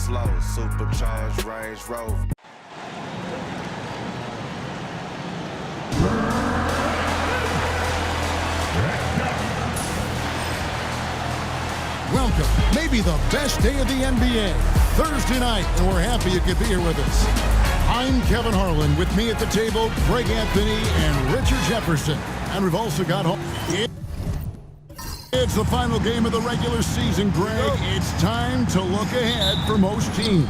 slow, supercharged Range Rover. Welcome, maybe the best day of the NBA, Thursday night, and we're happy you could be here with us. I'm Kevin Harlan. With me at the table, Greg Anthony and Richard Jefferson. And we've also got... It's the final game of the regular season, Greg. It's time to look ahead for most teams.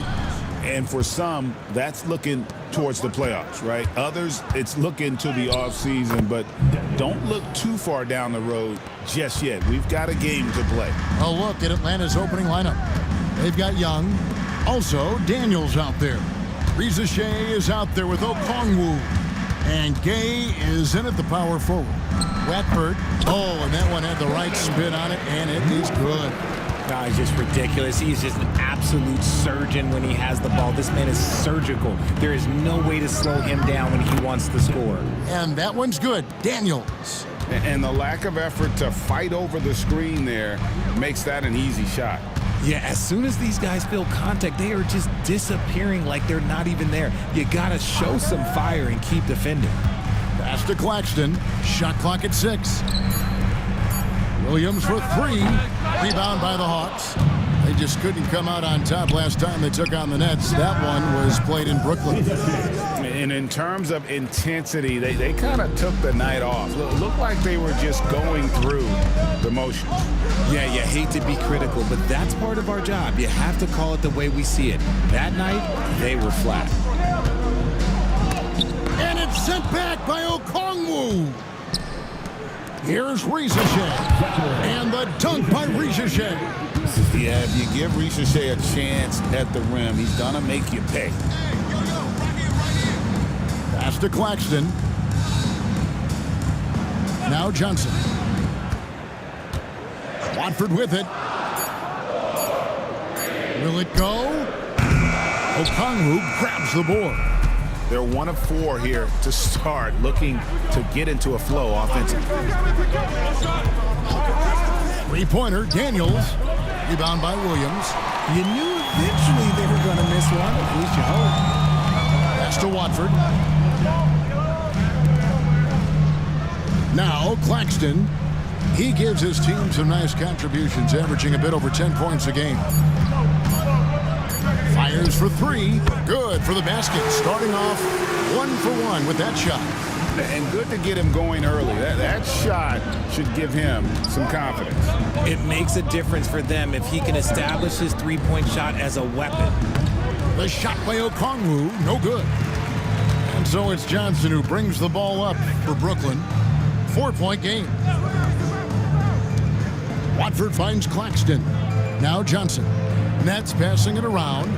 And for some, that's looking towards the playoffs, right? Others, it's looking to the offseason, but don't look too far down the road just yet. We've got a game to play. A look at Atlanta's opening lineup. They've got Young. Also, Daniels out there. Reza Shea is out there with Okongwu. And Gay is in at the power forward. Watford. Oh, and that one had the right spin on it, and it is good. Oh, he's just ridiculous. He's just an absolute surgeon when he has the ball. This man is surgical. There is no way to slow him down when he wants to score. And that one's good. Daniels. And the lack of effort to fight over the screen there makes that an easy shot. Yeah, as soon as these guys feel contact, they are just disappearing like they're not even there. You got to show some fire and keep defending. Pass to Claxton. Shot clock at 6. Williams for 3. Rebound by the Hawks. They just couldn't come out on top last time they took on the Nets. That one was played in Brooklyn. And in terms of intensity, they kind of took the night off. Looked like they were just going through the motions. Yeah, you hate to be critical, but that's part of our job. You have to call it the way we see it. That night, they were flat. And it's sent back by Okongwu. Here's Reza Shea. And the dunk by Reza Shea. Yeah, if you give Reza Shea a chance at the rim, he's going to make you pay. Pass to Claxton. Now Johnson. Watford with it. Will it go? Okongwu grabs the board. They're 1 of 4 here to start, looking to get into a flow offensively. Three-pointer, Daniels. Rebound by Williams. You knew eventually they were going to miss one, at least you hope. Pass to Watford. Now Claxton. He gives his team some nice contributions, averaging a bit over 10 points a game. Fires for 3. Good for the basket. Starting off 1 for 1 with that shot. And good to get him going early. That shot should give him some confidence. It makes a difference for them if he can establish his three-point shot as a weapon. The shot by Okongwu, no good. And so it's Johnson who brings the ball up for Brooklyn. 4-point game. Watford finds Claxton. Now Johnson. Nets passing it around.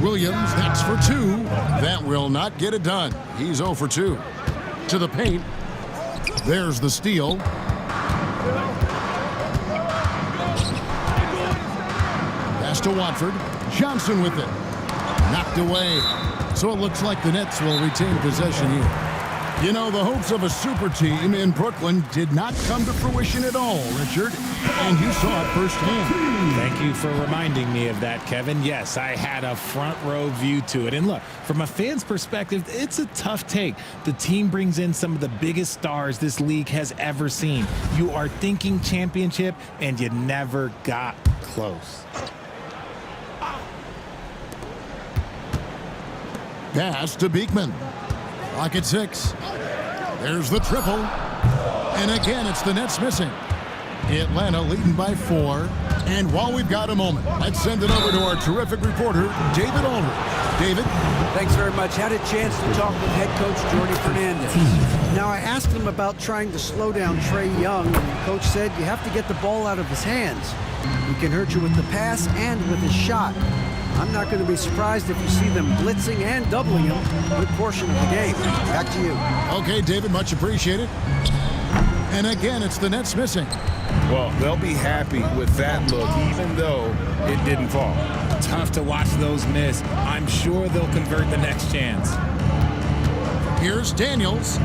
Williams, that's for 2. That will not get it done. He's 0 for 2. To the paint. There's the steal. Pass to Watford. Johnson with it. Knocked away. So it looks like the Nets will retain possession here. You know, the hopes of a super team in Brooklyn did not come to fruition at all, Richard. And you saw it firsthand. Thank you for reminding me of that, Kevin. Yes, I had a front row view to it. And look, from a fan's perspective, it's a tough take. The team brings in some of the biggest stars this league has ever seen. You are thinking championship, and you never got close. Pass to Beekman. Clock at 6. There's the triple. And again, it's the Nets missing. Atlanta leading by 4. And while we've got a moment, let's send it over to our terrific reporter, David Aldridge. David? Thanks very much. Had a chance to talk with head coach Jordy Fernandez. Now, I asked him about trying to slow down Trae Young, and the coach said you have to get the ball out of his hands. He can hurt you with the pass and with his shot. I'm not going to be surprised if you see them blitzing and doubling him a good portion of the game. Back to you. Okay, David, much appreciated. And again, it's the Nets missing. Well, they'll be happy with that look, even though it didn't fall. Tough to watch those miss. I'm sure they'll convert the next chance. Here's Daniels.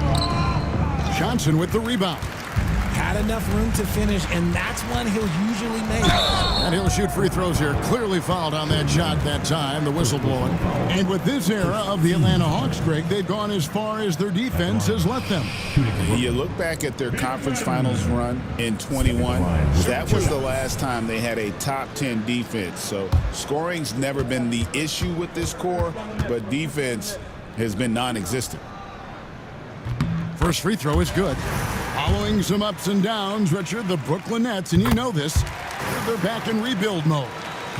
Johnson with the rebound. got enough room to finish, and that's one he'll usually make. And he'll shoot free throws here. Clearly fouled on that shot that time, the whistle blowing. And with this era of the Atlanta Hawks, Greg, they've gone as far as their defense has let them. You look back at their conference finals run in 21. That was the last time they had a top 10 defense. So scoring's never been the issue with this core, but defense has been non-existent. First free throw is good. Following some ups and downs, Richard, the Brooklyn Nets, and you know this, they're back in rebuild mode.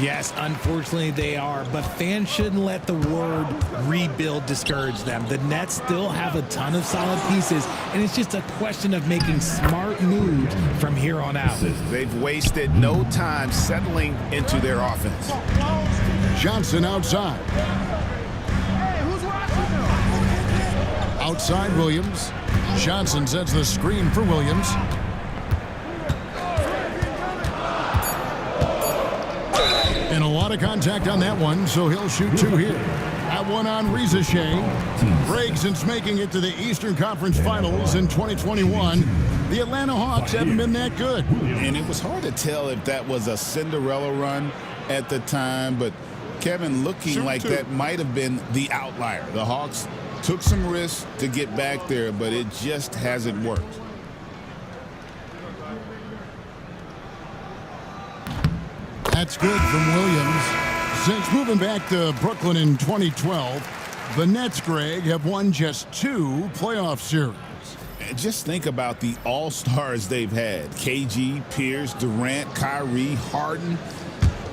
Yes, unfortunately they are, but fans shouldn't let the word rebuild discourage them. The Nets still have a ton of solid pieces, and it's just a question of making smart moves from here on out. They've wasted no time settling into their offense. Johnson outside. Outside Williams. Johnson sets the screen for Williams. And a lot of contact on that one, so he'll shoot two here. That one on Reza Shea. Greg, since making it to the Eastern Conference Finals in 2021, the Atlanta Hawks haven't been that good. And it was hard to tell if that was a Cinderella run at the time, but Kevin, looking like that might have been the outlier. The Hawks took some risks to get back there, but it just hasn't worked. That's good from Williams. Since moving back to Brooklyn in 2012, the Nets, Greg, have won just 2 playoff series. And just think about the all-stars they've had. KG, Pierce, Durant, Kyrie, Harden.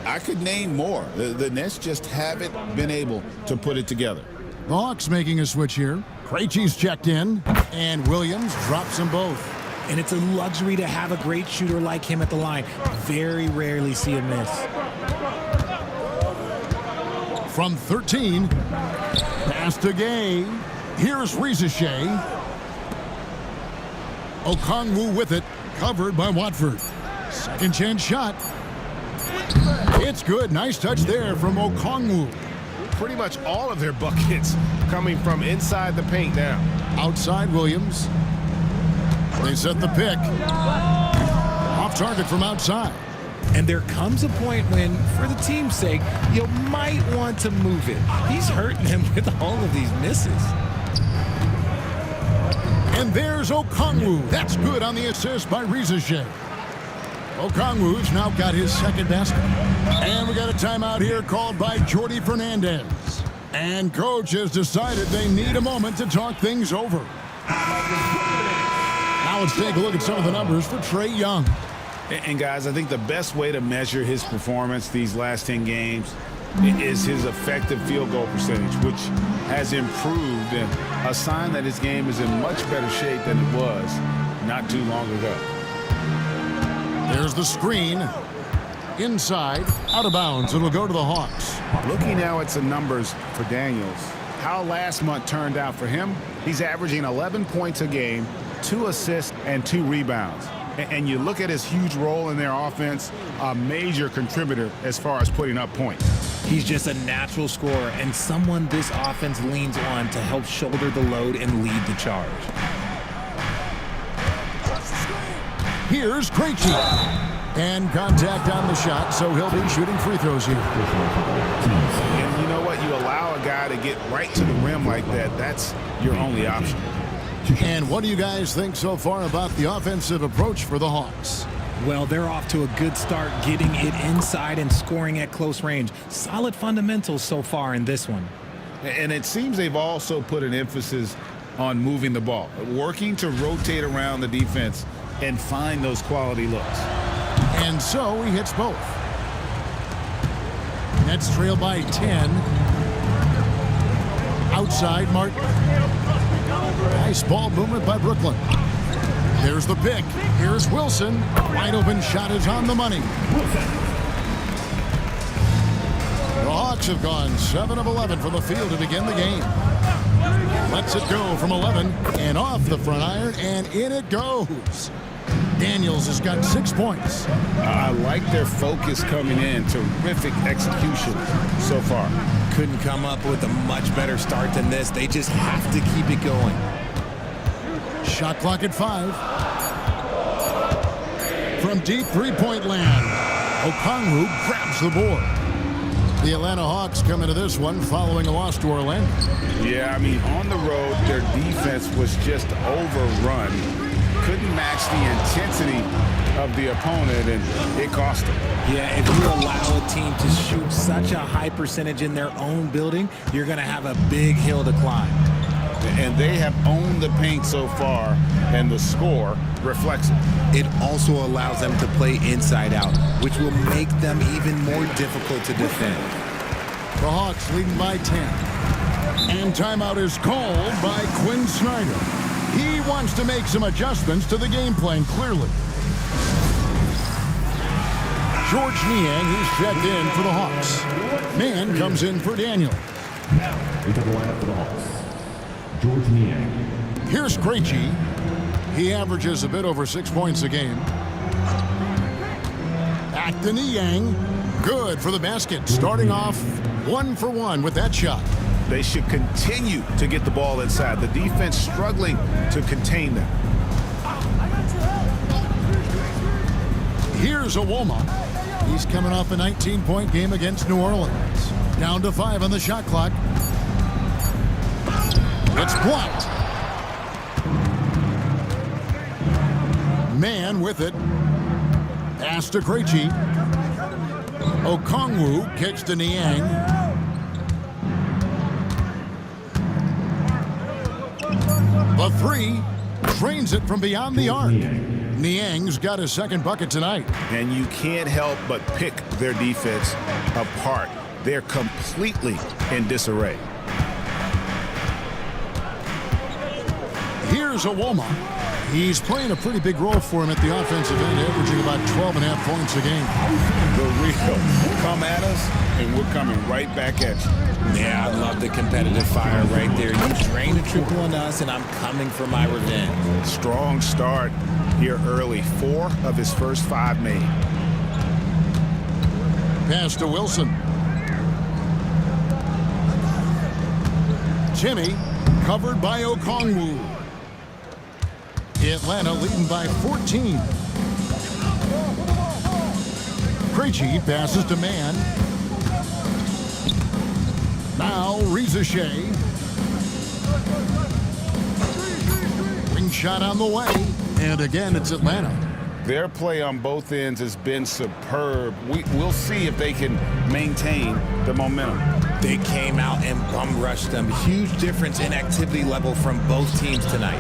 I could name more. The Nets just haven't been able to put it together. The Hawks making a switch here. Krejci's checked in, and Williams drops them both. And it's a luxury to have a great shooter like him at the line. Very rarely see a miss. From 13, pass to Gay. Here's Reza Shea. Okongwu with it, covered by Watford. Second chance shot. It's good. Nice touch there from Okongwu. Pretty much all of their buckets coming from inside the paint now. Outside Williams. They set the pick. Off target from outside. And there comes a point when, for the team's sake, you might want to move it. He's hurting them with all of these misses. And there's Okongwu. That's good on the assist by Reza Shea. Okongwu's now got his second basket. And we got a timeout here called by Jordi Fernandez. And coach has decided they need a moment to talk things over. Now let's take a look at some of the numbers for Trae Young. And guys, I think the best way to measure his performance these last 10 games is his effective field goal percentage, which has improved, and a sign that his game is in much better shape than it was not too long ago. There's the screen. Inside, out of bounds. It'll go to the Hawks. Looking now at some numbers for Daniels, how last month turned out for him, he's averaging 11 points a game, 2 assists, and 2 rebounds. And you look at his huge role in their offense, a major contributor as far as putting up points. He's just a natural scorer and someone this offense leans on to help shoulder the load and lead the charge. Here's Krejci. And contact on the shot, so he'll be shooting free throws here. And you know what? You allow a guy to get right to the rim like that, that's your only option. And what do you guys think so far about the offensive approach for the Hawks? Well, they're off to a good start getting it inside and scoring at close range. Solid fundamentals so far in this one. And it seems they've also put an emphasis on moving the ball, working to rotate around the defense and find those quality looks. And so he hits both. Nets trail by 10. Outside, Martin. Nice ball movement by Brooklyn. There's the pick. Here's Wilson. Wide open shot is on the money. The Hawks have gone 7 of 11 from the field to begin the game. Lets it go from 11 and off the front iron, and in it goes. Daniels has got 6 points. I like their focus coming in. Terrific execution so far. Couldn't come up with a much better start than this. They just have to keep it going. Shot clock at 5. From deep three-point land, Okongwu grabs the board. The Atlanta Hawks come into this one following a loss to Orlando. Yeah, I mean, on the road, their defense was just overrun. Couldn't match the intensity of the opponent, and it cost them. Yeah, if you allow a team to shoot such a high percentage in their own building, you're going to have a big hill to climb. And they have owned the paint so far, and the score reflects it. It also allows them to play inside out, which will make them even more difficult to defend. The Hawks leading by 10. And timeout is called by Quinn Snyder. He wants to make some adjustments to the game plan, clearly. George Niang, who's checked in for the Hawks. Man comes in for Daniel. Now, into the lineup for the Hawks, George Niang. Here's Krejci. He averages a bit over 6 points a game. Back to Niang. Good for the basket. Starting off 1 for 1 with that shot. They should continue to get the ball inside. The defense struggling to contain them. Here's Awoma. He's coming off a 19-point game against New Orleans. Down to 5 on the shot clock. It's blocked. Man with it. Pass to Krejci. Okongwu kicks to Niang. The three drains it from beyond the arc. Niang's got his second bucket tonight. And you can't help but pick their defense apart. They're completely in disarray. Here's Awoma. He's playing a pretty big role for him at the offensive end, averaging about 12.5 points a game. The real come at us, and we're coming right back at you. Yeah, I love the competitive fire right there. You drained a triple on us, and I'm coming for my revenge. Strong start here early. 4 of his first 5 made. Pass to Wilson. Timmy covered by Okongwu. Atlanta leading by 14. Krejci passes to Man. Now Reza Shea. Ring shot on the way. And again, it's Atlanta. Their play on both ends has been superb. We'll see if they can maintain the momentum. They came out and bum rushed them. Huge difference in activity level from both teams tonight.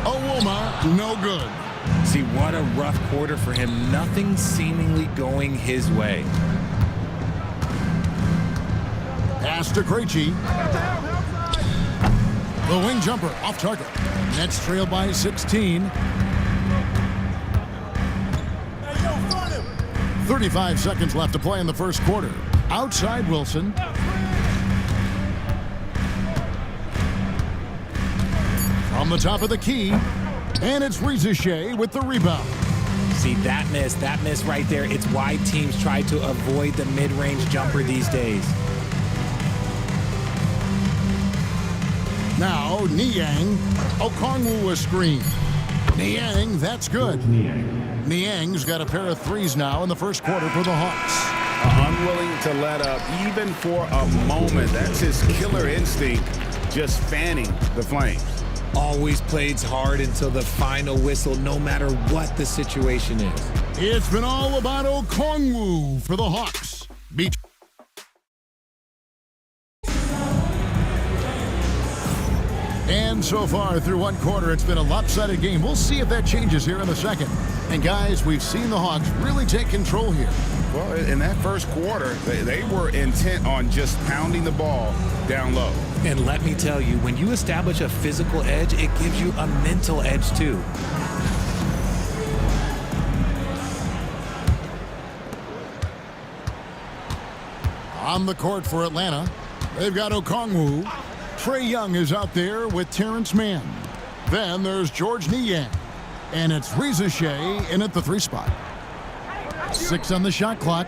Awoma, no good. See, what a rough quarter for him. Nothing seemingly going his way. Pass to Krejci. The wing jumper off target. Nets trail by 16. 35 seconds left to play in the first quarter. Outside Wilson. From the top of the key. And it's Reza Shea with the rebound. See, that miss right there. It's why teams try to avoid the mid-range jumper these days. Now, Niang. Okongwu a screen. Niang, that's good. Niang's got a pair of threes now in the first quarter for the Hawks. Unwilling to let up even for a moment. That's his killer instinct, just fanning the flames. Always plays hard until the final whistle, no matter what the situation is. It's been all about Okongwu for the Hawks. And so far through one quarter, it's been a lopsided game. We'll see if that changes here in the second. And guys, we've seen the Hawks really take control here. Well, in that first quarter, they were intent on just pounding the ball down low. And let me tell you, when you establish a physical edge, it gives you a mental edge too. On the court for Atlanta, they've got Okongwu. Trae Young is out there with Terrence Mann. Then there's George Niang. And it's Reza Shea in at the 3 spot. 6 on the shot clock.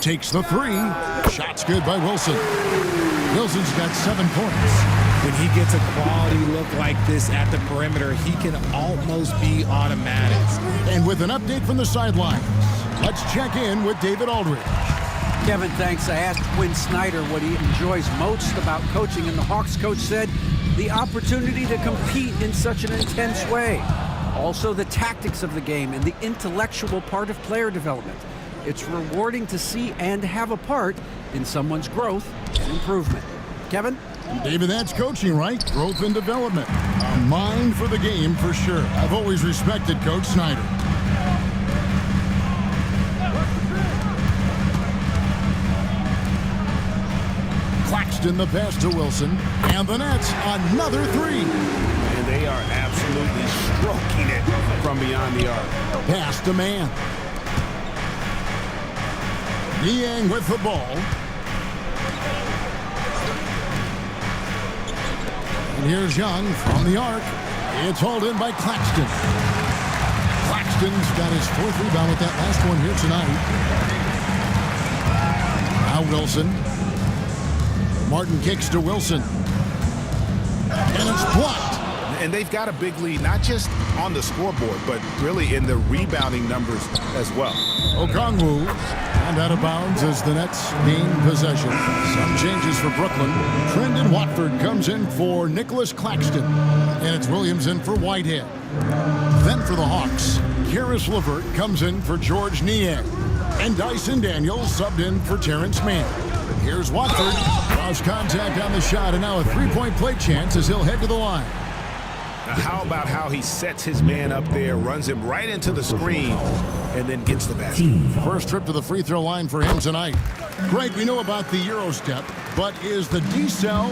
Takes the 3. Shot's good by Wilson. Wilson's got 7 points. When he gets a quality look like this at the perimeter, he can almost be automatic. And with an update from the sidelines, let's check in with David Aldridge. Kevin, thanks. I asked Quinn Snyder what he enjoys most about coaching, and the Hawks coach said the opportunity to compete in such an intense way. Also, the tactics of the game and the intellectual part of player development. It's rewarding to see and have a part in someone's growth and improvement. Kevin? David, that's coaching, right? Growth and development. A mind for the game for sure. I've always respected Coach Snyder. Claxton the pass to Wilson, and the Nets another three. And they are absolutely stroking it from beyond the arc. Pass to man. Niang with the ball. And here's Young from the arc. It's hauled in by Claxton. Claxton's got his fourth rebound with that last one here tonight. Now Wilson. Martin kicks to Wilson. And it's blocked. And they've got a big lead, not just on the scoreboard, but really in the rebounding numbers as well. Okongwu, and out of bounds as the Nets gain possession. Some changes for Brooklyn. Trendon Watford comes in for Nicholas Claxton. And it's Williams in for Whitehead. Then for the Hawks, Karis LeVert comes in for George Niang. And Dyson Daniels subbed in for Terrence Mann. Here's Watford. Lost contact on the shot, and now a three-point play chance as he'll head to the line. Now, how about how he sets his man up there, runs him right into the screen, and then gets the basket? First trip to the free throw line for him tonight. Greg, we know about the Euro step, but is the D-cell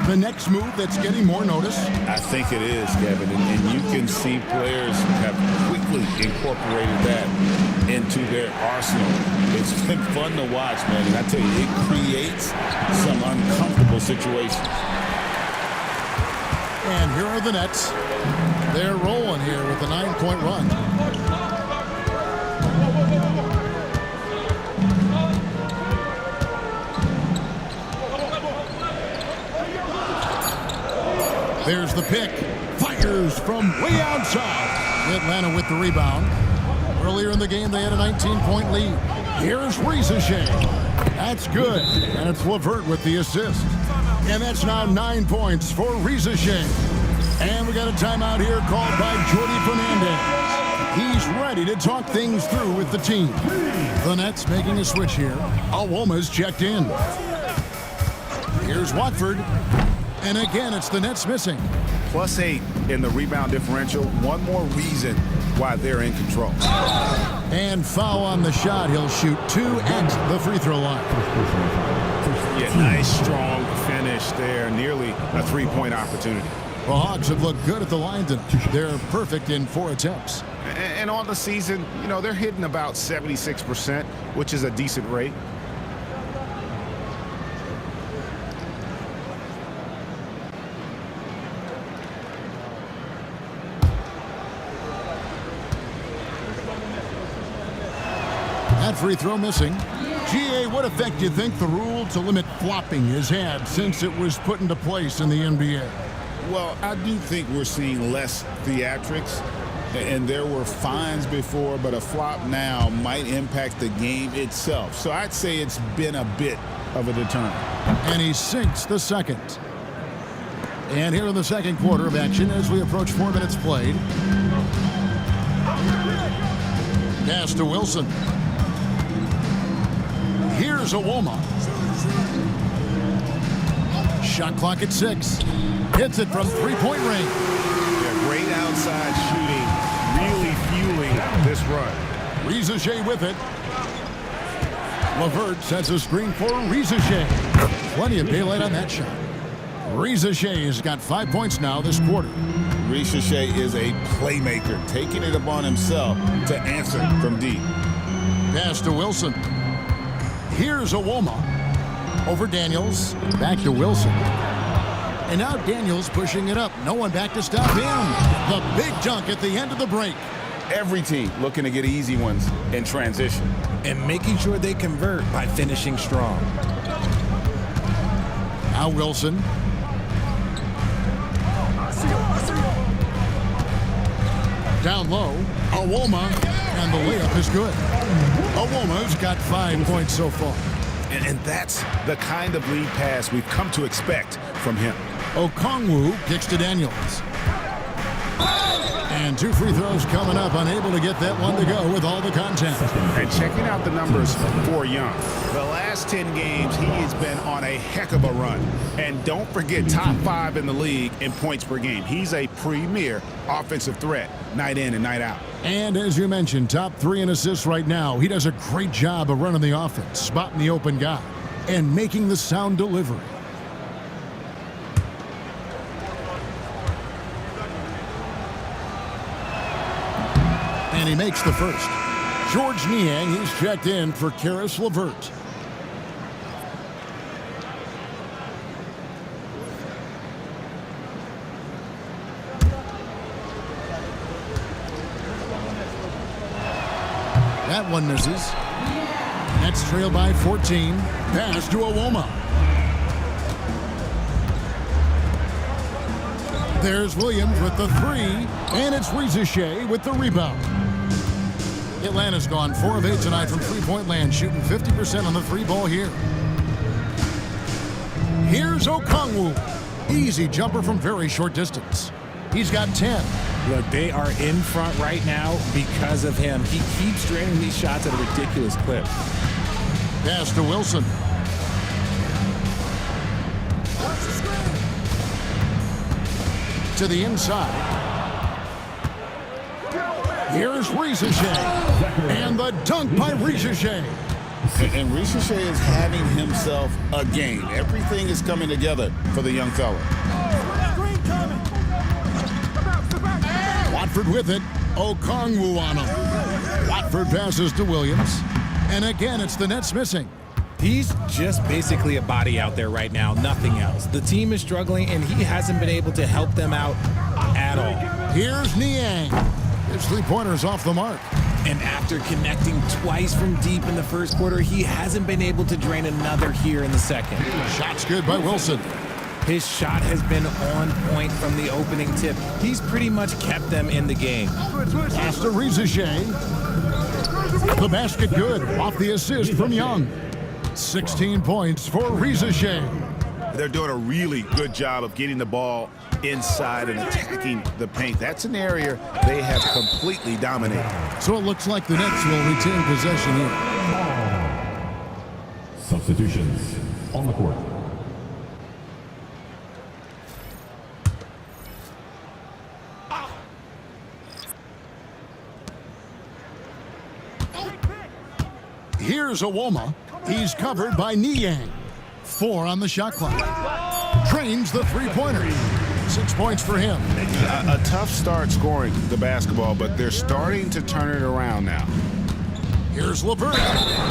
the next move that's getting more notice? I think it is, Kevin, and you can see players have quickly incorporated that into their arsenal. It's been fun to watch, man, and I tell you, it creates some uncomfortable situations. And here are the Nets. They're rolling here with a 9-point run. There's the pick. Fires from way outside. Atlanta with the rebound. Earlier in the game, they had a 19-point lead. Here's Risacher. That's good. And it's LeVert with the assist. And that's now 9 points for Risacher. And we got a timeout here called by Jordi Fernandez. He's ready to talk things through with the team. The Nets making a switch here. Awoma's checked in. Here's Watford. And again, it's the Nets missing. +8 in the rebound differential. One more reason why they're in control. And foul on the shot. He'll shoot 2 at the free throw line. Yeah, nice, strong finish there. Nearly a three-point opportunity. The Hawks have looked good at the line tonight. They're perfect in 4 attempts. And on the season, you know, they're hitting about 76%, which is a decent rate. That free throw missing. GA, what effect do you think the rule to limit flopping has had since it was put into place in the NBA? Well, I do think we're seeing less theatrics, and there were fines before, but a flop now might impact the game itself. So I'd say it's been a bit of a deterrent. And he sinks the second. And here in the second quarter of action as we approach 4 minutes played. Pass to Wilson. Here's Awoma. Shot clock at 6. Hits it from three-point range. Yeah, great outside shooting, really fueling this run. Risacher with it. LeVert sets a screen for Risacher. Plenty of daylight on that shot. Risacher has got 5 points now this quarter. Risacher is a playmaker, taking it upon himself to answer from deep. Pass to Wilson. Here's Awoma. Over Daniels. Back to Wilson. And now Daniels pushing it up. No one back to stop him. The big dunk at the end of the break. Every team looking to get easy ones in transition. And making sure they convert by finishing strong. Now Wilson. Down low, Awoma, and the layup is good. Awoma's got 5 points so far. And that's the kind of lead pass we've come to expect from him. Okongwu kicks to Daniels. And 2 free throws coming up, unable to get that one to go with all the contact. And checking out the numbers for Young. The last 10 games, he has been on a heck of a run. And don't forget, top 5 in the league in points per game. He's a premier offensive threat, night in and night out. And as you mentioned, top 3 in assists right now. He does a great job of running the offense, spotting the open guy, and making the sound delivery. And he makes the first. George Niang, he's checked in for Karis LeVert. That one misses. Nets trail by 14. Pass to Awoma. There's Williams with the 3, and it's Rizachet with the rebound. Atlanta's gone 4 of 8 tonight from three-point land, shooting 50% on the 3-ball here. Here's Okongwu. Easy jumper from very short distance. He's got 10. Look, they are in front right now because of him. He keeps draining these shots at a ridiculous clip. Pass to Wilson. To the inside. Here's Rizachet. And the dunk by Rizachet. And Rizachet is having himself a game. Everything is coming together for the young fella. Watford with it. Okongwu on him. Watford passes to Williams. And again, it's the Nets missing. He's just basically a body out there right now, nothing else. The team is struggling, and he hasn't been able to help them out at all. Here's Niang. His three-pointer's off the mark. And after connecting twice from deep in the first quarter, he hasn't been able to drain another here in the second. Shot's good by Wilson. His shot has been on point from the opening tip. He's pretty much kept them in the game. Pass to Rizachet. The basket good off the assist from Young. 16 points for Rizachet. They're doing a really good job of getting the ball inside and attacking the paint. That's an area they have completely dominated. So it looks like the Nets will retain possession here. Substitutions on the court. Here's Awoma. He's covered by Niang. 4 on the shot clock. Trains the three-pointer. 6 points for him. A tough start scoring the basketball, but they're starting to turn it around now. Here's LeVert.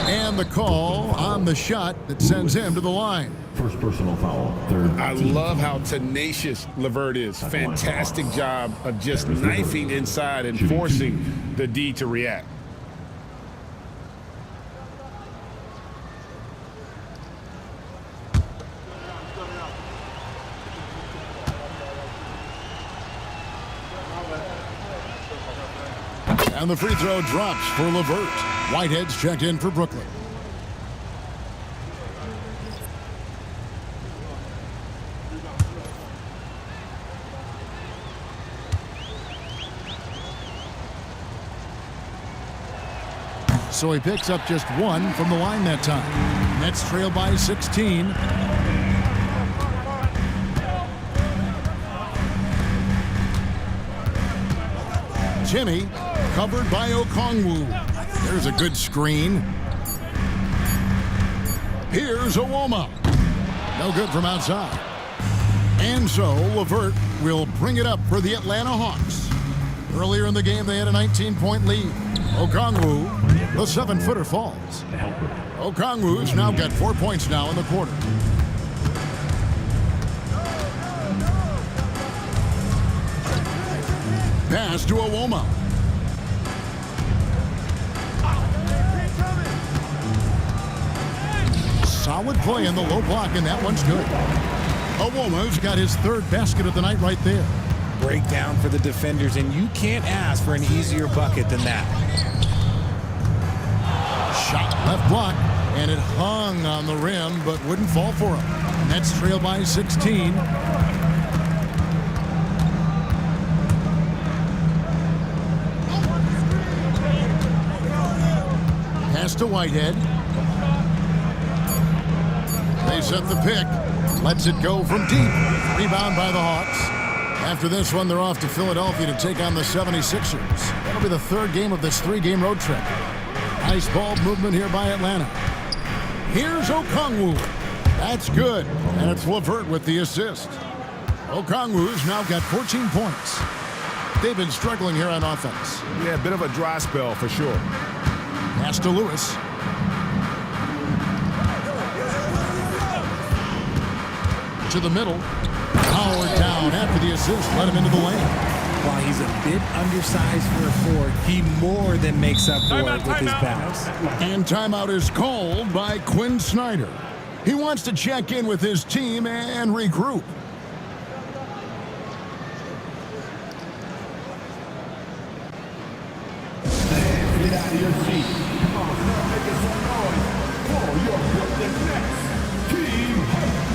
And the call on the shot that sends him to the line. First personal foul. Third. I love how tenacious LeVert is. Fantastic job of just knifing inside and forcing the D to react. And the free throw drops for LeVert. Whitehead's checked in for Brooklyn. So he picks up just 1 from the line that time. Nets trail by 16. Jimmy covered by Okongwu. There's a good screen. Here's Awoma. No good from outside. And so LeVert will bring it up for the Atlanta Hawks. Earlier in the game, they had a 19-point lead. Okongwu, the 7-footer falls. Okongwu's now got 4 points now in the quarter. Pass to Awoma. Solid play in the low block, and that one's good. Awoma's got his 3rd basket of the night right there. breakdown for the defenders, and you can't ask for an easier bucket than that. Shot left block, and it hung on the rim, but wouldn't fall for him. Nets trail by 16. Pass to Whitehead. They set the pick. Lets it go from deep. Rebound by the Hawks. After this one, they're off to Philadelphia to take on the 76ers. That'll be the third game of this three-game road trip. Nice ball movement here by Atlanta. Here's Okongwu. That's good. And it's LeVert with the assist. Okongwu's now got 14 points. They've been struggling here on offense. Yeah, a bit of a dry spell for sure. Pass to Lewis. To the middle. Howard down after the assist. Let him into the lane. While he's a bit undersized for a forward, he more than makes up for it with his bounce. And timeout is called by Quinn Snyder. He wants to check in with his team and regroup. Get out of your seat. Come on, start making some noise for your Brooklyn Nets. Team Hawks.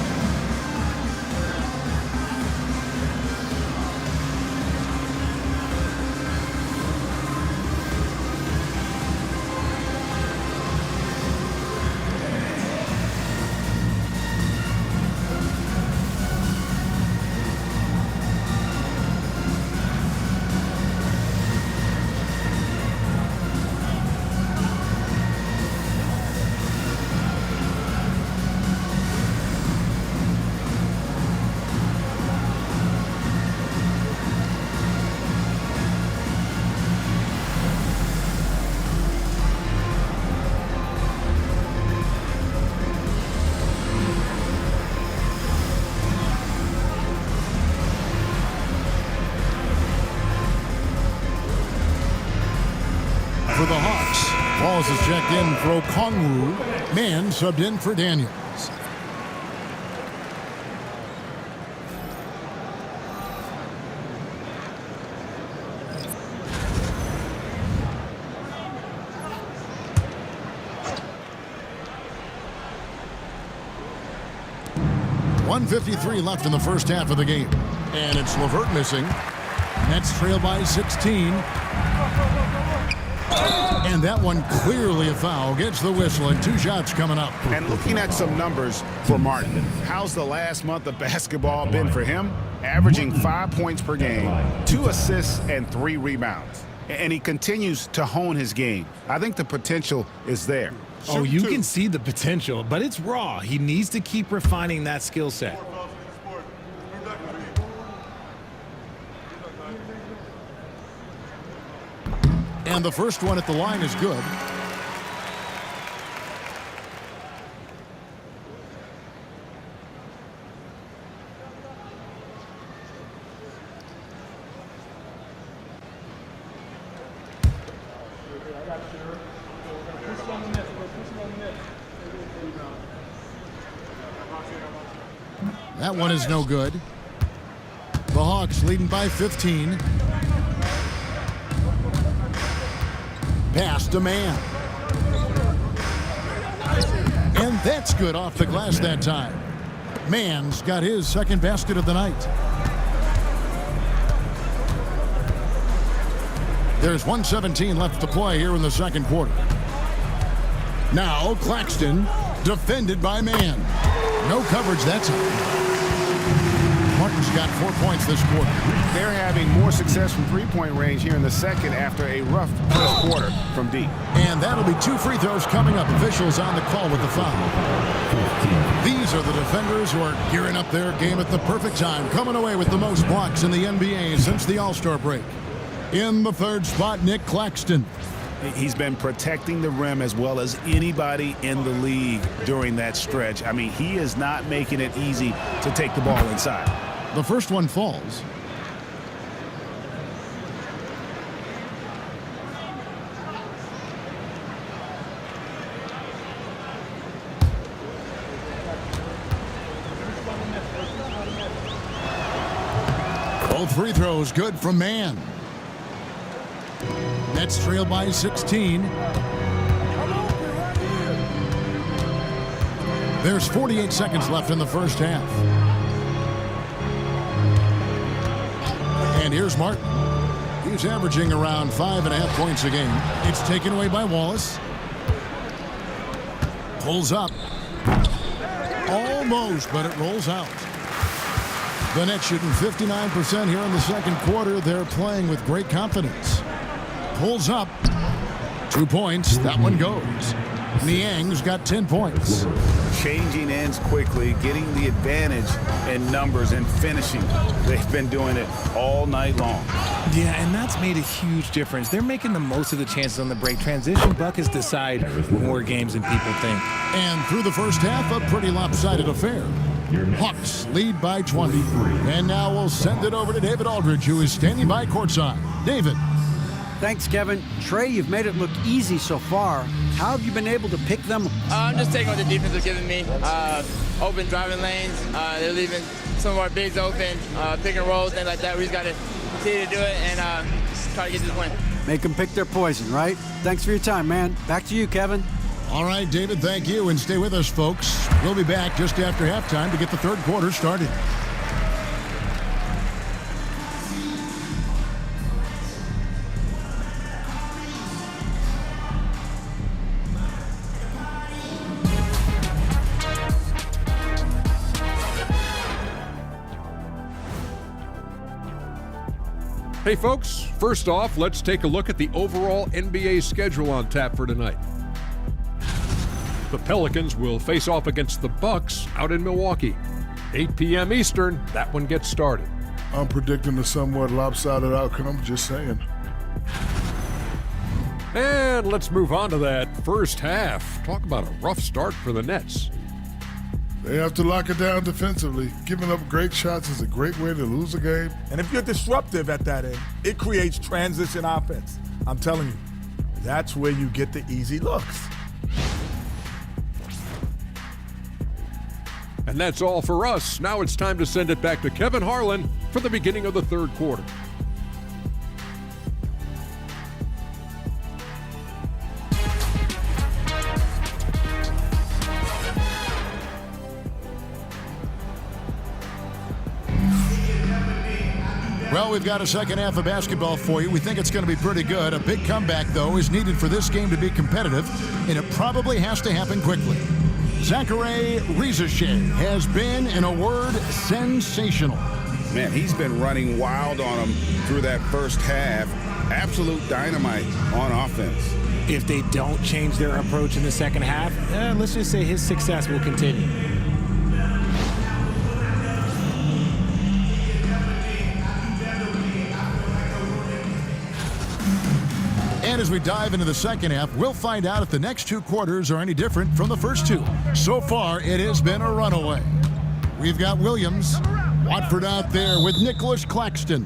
For the Hawks, Walls is checked in for Okongwu. Man subbed in for Daniels. .153 left in the first half of the game. And it's LeVert missing. Nets trail by 16. And that one clearly a foul. Gets the whistle and 2 shots coming up. And looking at some numbers for Martin, how's the last month of basketball been for him? Averaging 5 points per game, 2 assists, and 3 rebounds. And he continues to hone his game. I think the potential is there. Oh, you can see the potential, but it's raw. He needs to keep refining that skill set. And the first one at the line is good. That one is no good. The Hawks leading by 15. Pass to Man. And that's good off the glass that time. Man's got his second basket of the night. There's 1:17 left to play here in the second quarter. Now Claxton, defended by Man. No coverage that time. Martin's got 4 points this quarter. They're having more success from three-point range here in the second after a rough first quarter from deep. And that'll be 2 free throws coming up. Officials on the call with the foul. These are the defenders who are gearing up their game at the perfect time, coming away with the most blocks in the NBA since the All-Star break. In the third spot, Nick Claxton. He's been protecting the rim as well as anybody in the league during that stretch. I mean, he is not making it easy to take the ball inside. The first one falls. Both free throws good from Mann. Nets trail by 16. There's 48 seconds left in the first half. And here's Martin. He's averaging around 5.5 points a game. It's taken away by Wallace. Pulls up. Almost, but it rolls out. The Nets shooting 59% here in the second quarter. They're playing with great confidence. Pulls up. 2 points. That one goes. Niang's got 10 points. Changing ends quickly, getting the advantage in numbers and finishing. They've been doing it all night long. Yeah, and that's made a huge difference. They're making the most of the chances on the break. Transition buckets decide more games than people think. And through the first half, a pretty lopsided affair. Hawks lead by 20. And now we'll send it over to David Aldridge, who is standing by courtside. David. Thanks, Kevin. Trey, you've made it look easy so far. How have you been able to pick them? I'm just taking what the defense is giving me. Open driving lanes. They're leaving some of our bigs open, pick and rolls, things like that. We just got to continue to do it and try to get this win. Make them pick their poison, right? Thanks for your time, man. Back to you, Kevin. All right, David, thank you. And stay with us, folks. We'll be back just after halftime to get the third quarter started. Hey folks, first off, let's take a look at the overall NBA schedule on tap for tonight. The Pelicans will face off against the Bucks out in Milwaukee. 8 p.m. Eastern, that one gets started. I'm predicting a somewhat lopsided outcome, just saying. And let's move on to that first half. Talk about a rough start for the Nets. They have to lock it down defensively. Giving up great shots is a great way to lose a game. And if you're disruptive at that end, it creates transition offense. I'm telling you, that's where you get the easy looks. And that's all for us. Now it's time to send it back to Kevin Harlan for the beginning of the third quarter. Well, we've got a second half of basketball for you. We think it's going to be pretty good. A big comeback, though, is needed for this game to be competitive, and it probably has to happen quickly. Zachary Rizachet has been, in a word, sensational. Man, he's been running wild on him through that first half. Absolute dynamite on offense. If they don't change their approach in the second half, let's just say his success will continue. And as we dive into the second half, we'll find out if the next two quarters are any different from the first two. So far, it has been a runaway. We've got Williams, Watford out there with Nicholas Claxton.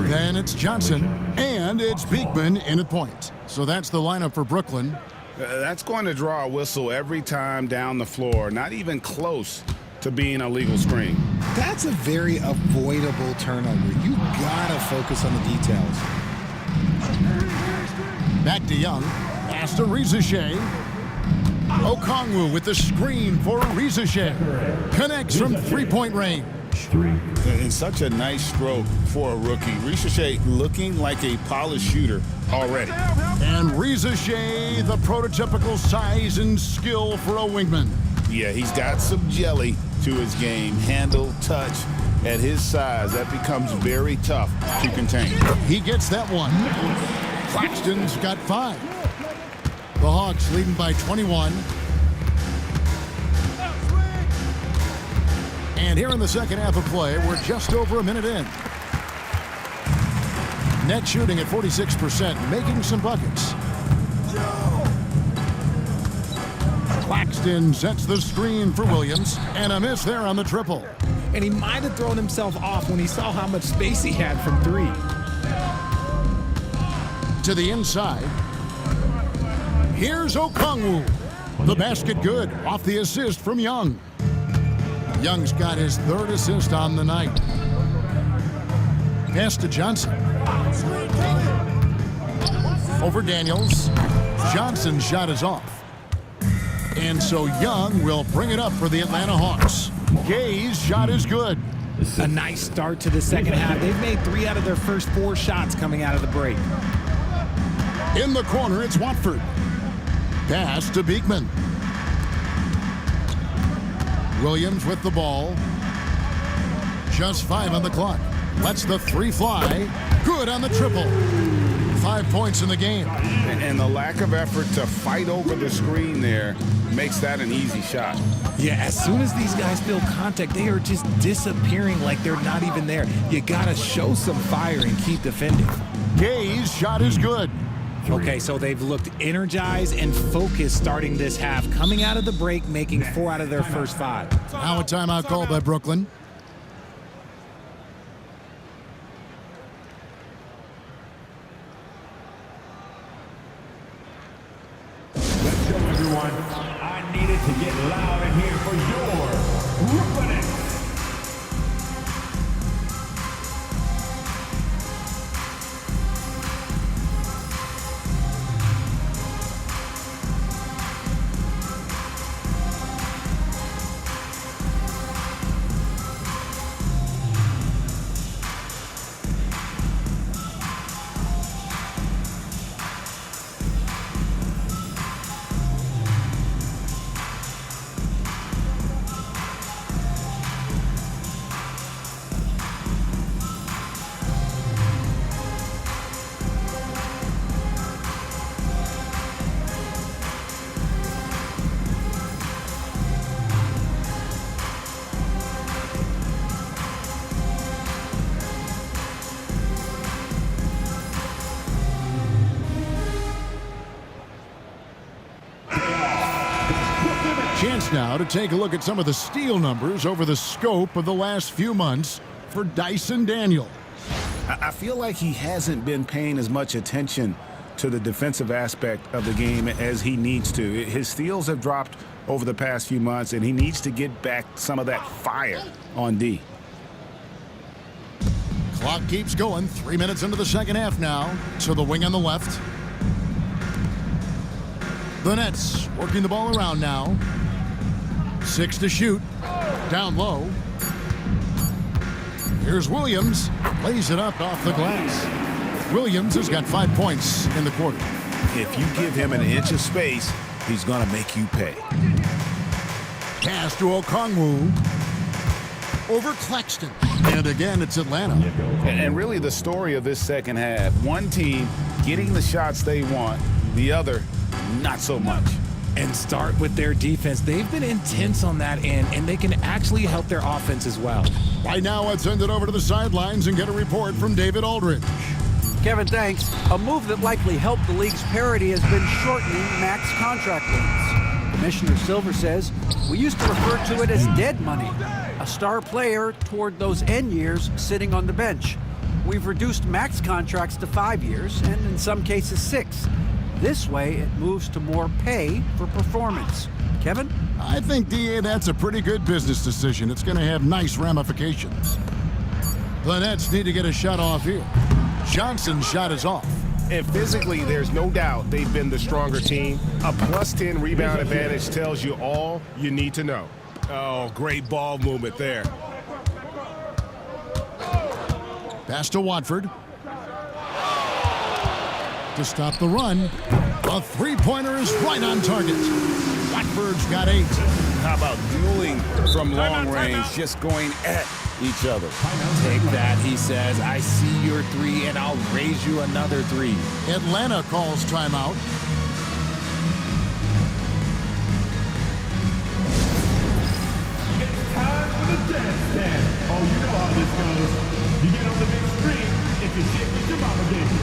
Then it's Johnson, and it's Beekman in at point. So that's the lineup for Brooklyn. That's going to draw a whistle every time down the floor. Not even close to being a legal screen. That's a very avoidable turnover. You gotta focus on the details. Back to Young. Pass to Rizachet. Okongwu with the screen for Rizachet. Connects from three-point range. And such a nice stroke for a rookie. Rizachet looking like a polished shooter already. And Rizachet, the prototypical size and skill for a wingman. Yeah, he's got some jelly to his game. Handle, touch. At his size, that becomes very tough to contain. He gets that one. Claxton's got 5. The Hawks leading by 21. And here in the second half of play, we're just over a minute in. Net shooting at 46%, making some buckets. Claxton sets the screen for Williams, and a miss there on the triple. And he might have thrown himself off when he saw how much space he had from 3. To the inside. Here's Okongwu. The basket good off the assist from Young. Young's got his 3rd assist on the night. Pass to Johnson. Over Daniels. Johnson's shot is off. And so Young will bring it up for the Atlanta Hawks. Gay's shot is good. A nice start to the second half. They've made 3 out of their first 4 shots coming out of the break. In the corner, it's Watford. Pass to Beekman. Williams with the ball. Just 5 on the clock. Lets the 3 fly. Good on the triple. 5 points in the game. And the lack of effort to fight over the screen there makes that an easy shot. Yeah, as soon as these guys feel contact, they are just disappearing like they're not even there. You got to show some fire and keep defending. Gay's shot is good. Okay, so they've looked energized and focused starting this half, coming out of the break, making 4 out of their first 5. Now a timeout called by Brooklyn. Let's go, everyone. I needed to get loud in here for your Brooklyn. Chance now to take a look at some of the steal numbers over the scope of the last few months for Dyson Daniel. I feel like he hasn't been paying as much attention to the defensive aspect of the game as he needs to. His steals have dropped over the past few months, and he needs to get back some of that fire on D. Clock keeps going. 3 minutes into the second half now. To the wing on the left. The Nets working the ball around now. 6 to shoot. Down low. Here's Williams. Lays it up off the glass. Williams has got 5 points in the quarter. If you give him an inch of space, he's going to make you pay. Pass to Okongwu. Over Claxton. And again, it's Atlanta. And really the story of this second half, one team getting the shots they want, the other not so much. And start with their defense. They've been intense on that end, and they can actually help their offense as well. Right now, let's send it over to the sidelines and get a report from David Aldridge. Kevin, thanks. A move that likely helped the league's parity has been shortening max contract lengths. Commissioner Silver says, we used to refer to it as dead money, a star player toward those end years sitting on the bench. We've reduced max contracts to 5 years, and in some cases 6. This way, it moves to more pay for performance. Kevin? I think, DA, that's a pretty good business decision. It's going to have nice ramifications. The Nets need to get a shot off here. Johnson's shot is off. And physically, there's no doubt they've been the stronger team. A +10 rebound advantage tells you all you need to know. Oh, great ball movement there. Pass to Watford. To stop the run. A three-pointer is right on target. Watford's got 8. How about dueling from long range, just going at each other? Take that, he says. I see your 3, and I'll raise you another 3. Atlanta calls timeout. It's time for the dance dance. Oh, you know how this goes. You get on the big screen if you shit with your mama gave you.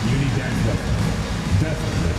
You need dance lessons. Definitely.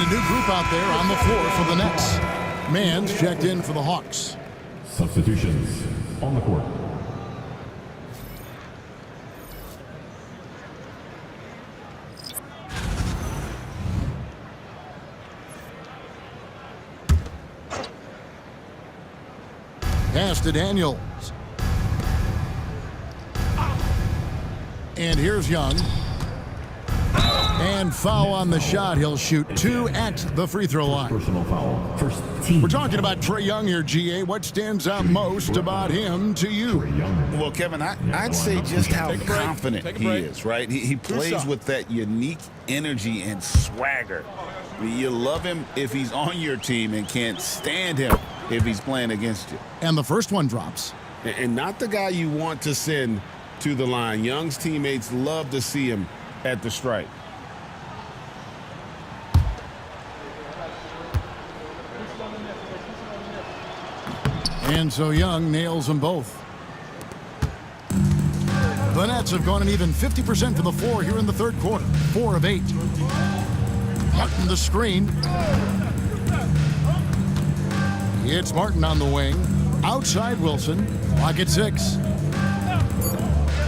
And a new group out there on the floor for the Nets. Mann's checked in for the Hawks. Substitutions on the court. Pass to Daniels. And here's Young. And foul on the shot. He'll shoot 2 at the free throw line. Personal foul. First team. We're talking about Trae Young here, GA. What stands out most about him to you? Well, Kevin, I'd say just how confident he is, right? He plays with that unique energy and swagger. You love him if he's on your team and can't stand him if he's playing against you. And the first one drops. And not the guy you want to send to the line. Young's teammates love to see him at the stripe. And so Young nails them both. The Nets have gone an even 50% to the floor here in the third quarter. 4 of 8. Martin the screen. It's Martin on the wing. Outside Wilson. Clock at 6.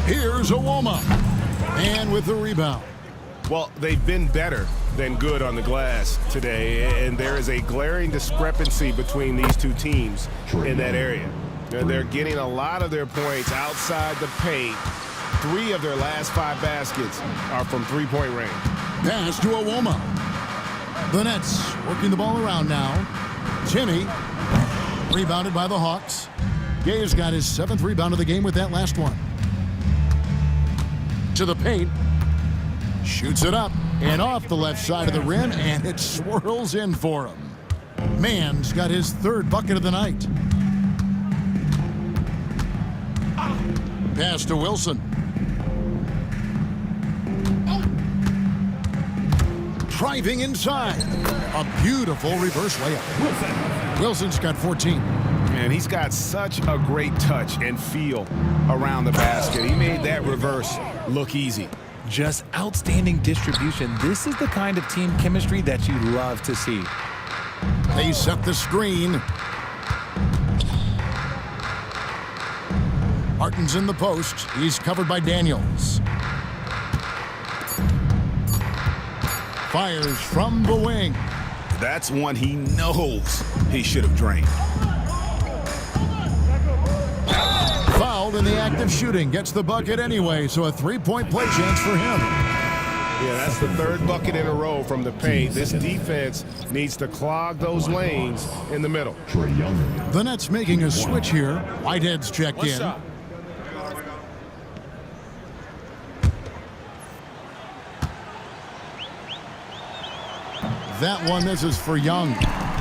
Here's Uwoma. And with the rebound. Well, they've been better than good on the glass today, and there is a glaring discrepancy between these two teams in that area. They're getting a lot of their points outside the paint. 3 of their last 5 baskets are from three-point range. Pass to Uwoma. The Nets working the ball around now. Timmy, rebounded by the Hawks. Gay's got his 7th rebound of the game with that last one. To the paint. Shoots it up and off the left side of the rim, and it swirls in for him. Mann's got his 3rd bucket of the night. Pass to Wilson. Driving inside. A beautiful reverse layup. Wilson's got 14. And he's got such a great touch and feel around the basket. He made that reverse look easy. Just outstanding distribution. This is the kind of team chemistry that you love to see. They set the screen. Martin's in the post. He's covered by Daniels. Fires from the wing. That's one he knows he should have drained. Fouled in the act of shooting. Gets the bucket anyway, so a 3-point play chance for him. Yeah, that's the 3rd bucket in a row from the paint. This defense needs to clog those lanes in the middle. The Nets making a switch here. Whitehead's checked in. That one, this is for Young.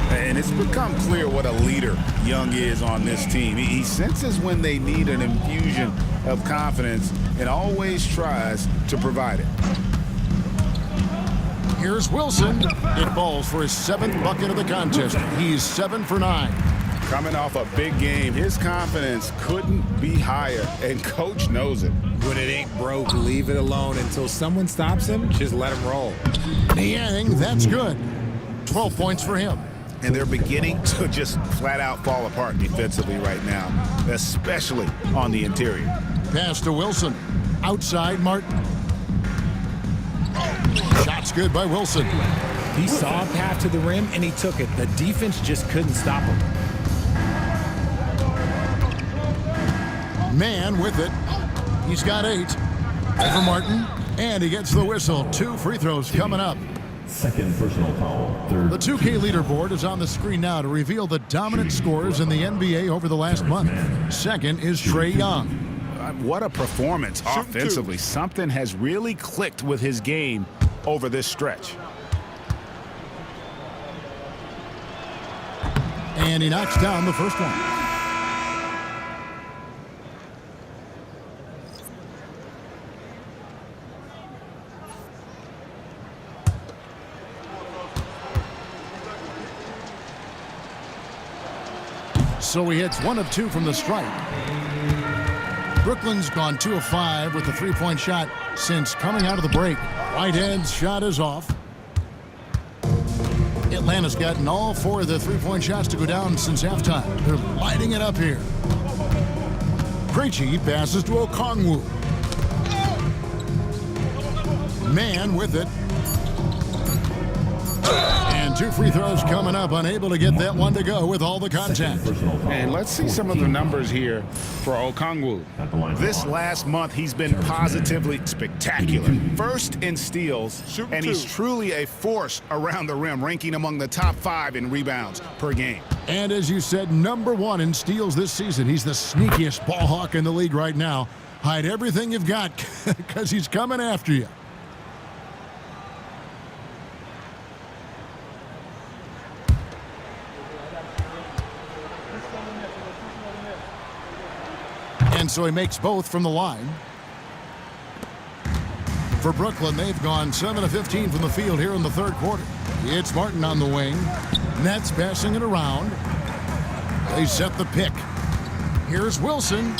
And it's become clear what a leader Young is on this team. He senses when they need an infusion of confidence and always tries to provide it. Here's Wilson. It falls for his 7th bucket of the contest. He's 7 for 9. Coming off a big game, his confidence couldn't be higher, and Coach knows it. When it ain't broke, leave it alone until someone stops him. Just let him roll. Niang, that's good. 12 points for him. And they're beginning to just flat out fall apart defensively right now, especially on the interior. Pass to Wilson. Outside Martin. Shot's good by Wilson. He saw a path to the rim, and he took it. The defense just couldn't stop him. Mann with it. He's got 8. Over Martin. And he gets the whistle. 2 free throws coming up. 2nd personal foul. 3rd. The 2K leaderboard is on the screen now to reveal the dominant scores in the NBA over the last month. 2nd is Trae Young. What a performance offensively. Something has really clicked with his game over this stretch. And he knocks down the first one. So he hits 1 of 2 from the stripe. Brooklyn's gone 2 of 5 with the 3-point shot since coming out of the break. Whitehead's shot is off. Atlanta's gotten all 4 of the three-point shots to go down since halftime. They're lighting it up here. Krejci passes to Okongwu. Man with it. And 2 free throws coming up, unable to get that one to go with all the contact. And let's see some of the numbers here for Okongwu. This last month, he's been positively spectacular. First in steals, and he's truly a force around the rim, ranking among the top 5 in rebounds per game. And as you said, #1 in steals this season. He's the sneakiest ball hawk in the league right now. Hide everything you've got because he's coming after you. And so he makes both from the line. For Brooklyn, they've gone 7 of 15 from the field here in the third quarter. It's Martin on the wing. Nets passing it around. They set the pick. Here's Wilson.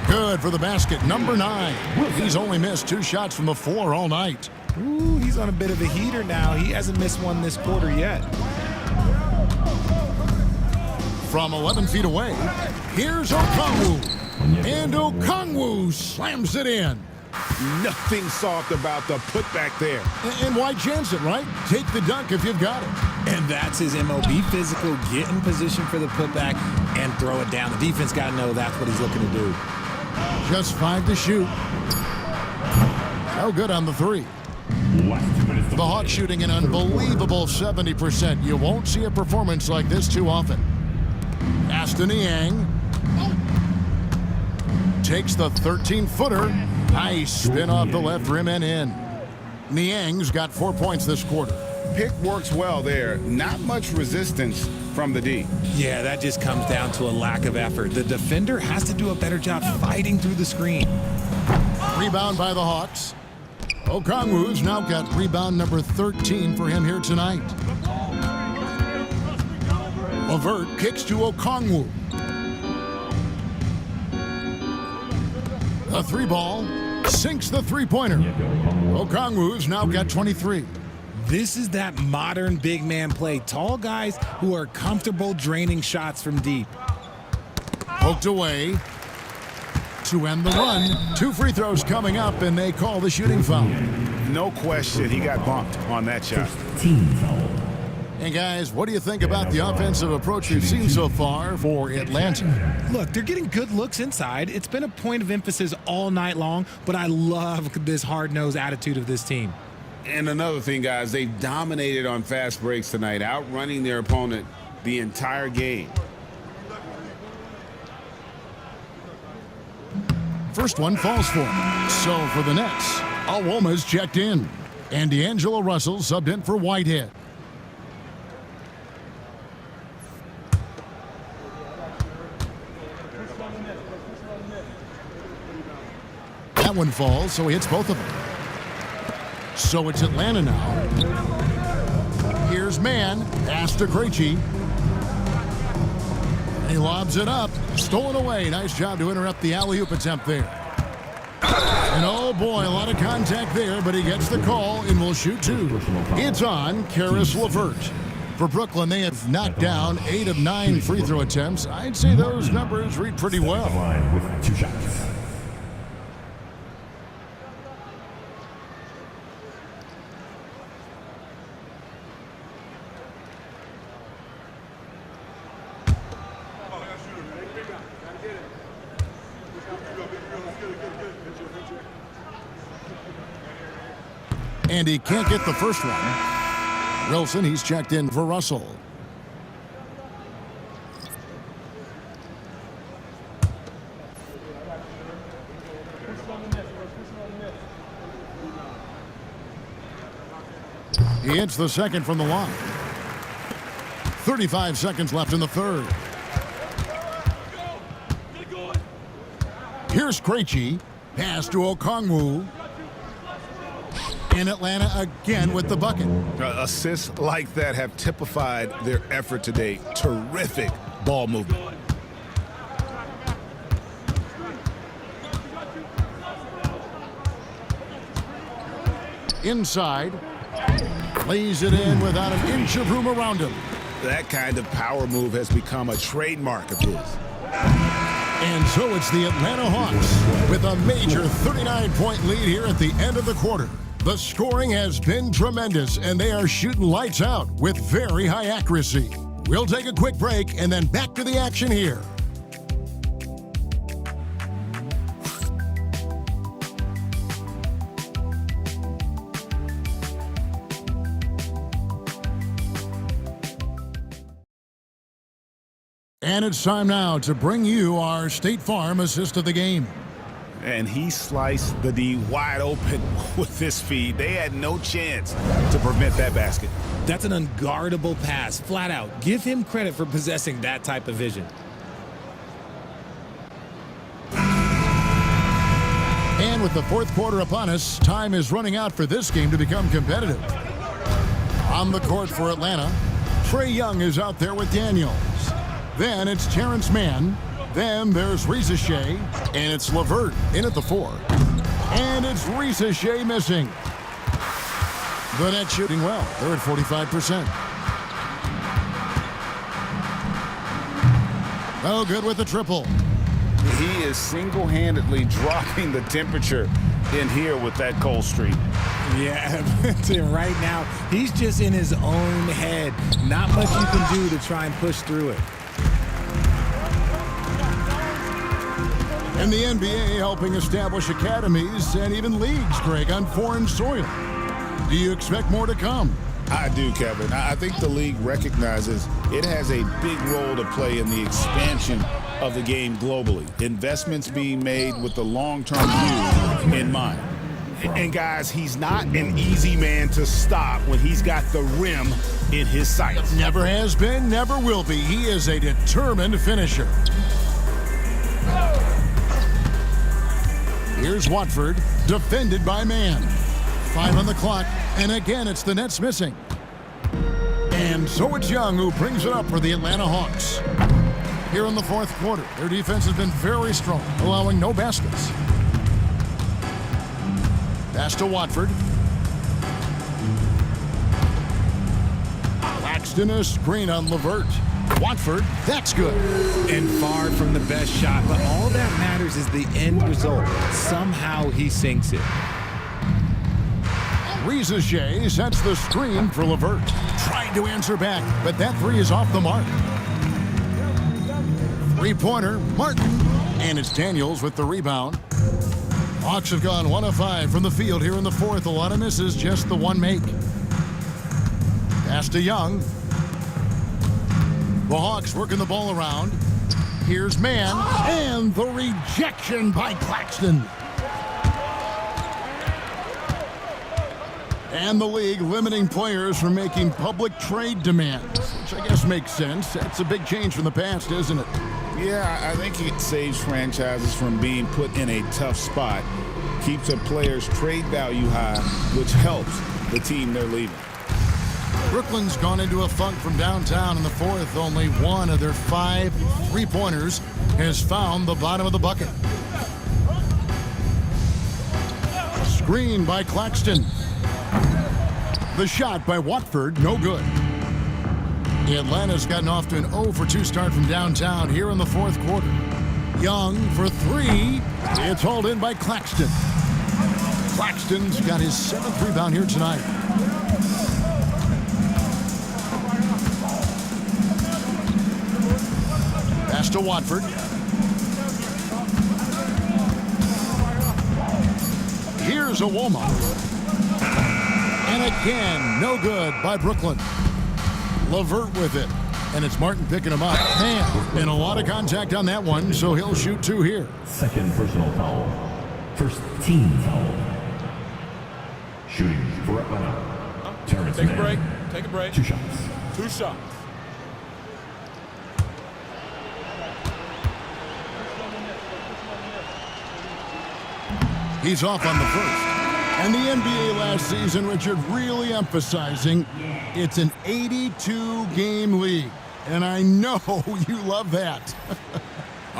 Good for the basket. #9. He's only missed 2 shots from the floor all night. Ooh, he's on a bit of a heater now. He hasn't missed one this quarter yet. From 11 feet away, here's Okongwu. And Okongwu slams it in. Nothing soft about the putback there. And why chance it, right? Take the dunk if you've got it. And that's his MO. Be physical, get in position for the putback, and throw it down. The defense got to know that's what he's looking to do. Just 5 to shoot. No good on the 3. The Hawks shooting an unbelievable 70%. You won't see a performance like this too often. Aston Niang takes the 13-footer. Nice spin off the left rim and in. Niang's got 4 points this quarter. Pick works well there. Not much resistance from the D. Yeah, that just comes down to a lack of effort. The defender has to do a better job fighting through the screen. Rebound by the Hawks. Okongwu's now got rebound number 13 for him here tonight. LeVert kicks to Okongwu. A 3-ball sinks the three-pointer. Okongwu's now got 23. This is that modern big man play. Tall guys who are comfortable draining shots from deep. Poked away to end the run. 2 free throws coming up, and they call the shooting foul. No question, he got bumped on that shot. And guys, what do you think about the offensive approach we've seen so far for Atlanta? Look, they're getting good looks inside. It's been a point of emphasis all night long, but I love this hard-nosed attitude of this team. And another thing, guys, they dominated on fast breaks tonight, outrunning their opponent the entire game. First one falls for him. So for the Nets, Alwoma's checked in. And D'Angelo Russell subbed in for Whitehead. That one falls, so he hits both of them. So it's Atlanta now. Here's Mann, pass to Krejci. He lobs it up, stolen away. Nice job to interrupt the alley-oop attempt there. And oh boy, a lot of contact there, but he gets the call and will shoot 2. It's on Karis LeVert. For Brooklyn, they have knocked down 8 of 9 free throw attempts. I'd say those numbers read pretty well. With 2 shots. And he can't get the first one. Wilson, he's checked in for Russell. He hits the second from the line. 35 seconds left in the third. Here's Krejci. Pass to Okongwu. And Atlanta again with the bucket. Assists like that have typified their effort today. Terrific ball movement. Inside. Lays it in without an inch of room around him. That kind of power move has become a trademark of his. And so it's the Atlanta Hawks with a major 39-point lead here at the end of the quarter. The scoring has been tremendous, and they are shooting lights out with very high accuracy. We'll take a quick break and then back to the action here. And it's time now to bring you our State Farm assist of the game. And he sliced the D wide open with this feed. They had no chance to prevent that basket. That's an unguardable pass, flat out. Give him credit for possessing that type of vision. And with the fourth quarter upon us, time is running out for this game to become competitive. On the court for Atlanta, Trae Young is out there with Daniels. Then it's Terrence Mann. Then there's Risa Shea. And it's LeVert in at the 4. And it's Risa Shea missing. The Nets shooting well. They're at 45%. No good with the triple. He is single-handedly dropping the temperature in here with that cold streak. Yeah, right now, he's just in his own head. Not much you can do to try and push through it. And the NBA helping establish academies and even leagues, Greg, on foreign soil. Do you expect more to come? I do, Kevin. I think the league recognizes it has a big role to play in the expansion of the game globally. Investments being made with the long-term view in mind. And guys, he's not an easy man to stop when he's got the rim in his sights. Never has been, never will be. He is a determined finisher. Here's Watford, defended by Mann. 5 on the clock, and again it's the Nets missing. And so it's Young who brings it up for the Atlanta Hawks. Here in the fourth quarter, their defense has been very strong, allowing no baskets. Pass to Watford. Claxton a screen on LeVert. Watford, that's good. And far from the best shot, but all that matters is the end result. Somehow he sinks it. Risa Shea sets the screen for LeVert. Trying to answer back, but that three is off the mark. Three-pointer, Martin. And it's Daniels with the rebound. Hawks have gone 1 of 5 from the field here in the fourth. A lot of misses, just the one make. Pass to Young. The Hawks working the ball around. Here's Mann, and the rejection by Claxton. And the league limiting players from making public trade demands, which I guess makes sense. That's a big change from the past, isn't it? Yeah, I think it saves franchises from being put in a tough spot. Keeps a player's trade value high, which helps the team they're leaving. Brooklyn's gone into a funk from downtown in the fourth. Only one of their 5 three-pointers has found the bottom of the bucket. Screen by Claxton. The shot by Watford, no good. Atlanta's gotten off to an 0 for 2 start from downtown here in the fourth quarter. Young for 3. It's hauled in by Claxton. Claxton's got his 7th rebound here tonight. Pass to Watford. Here's a Woma. And again, no good by Brooklyn. LeVert with it. And it's Martin picking him up. Man, and a lot of contact on that one, so he'll shoot 2 here. Second personal foul. First team foul. Shooting for Atlanta. Terrence Take a Mann. break. Take a break. 2 shots. 2 shots. He's off on the first. And the NBA last season, Richard, really emphasizing it's an 82-game league. And I know you love that.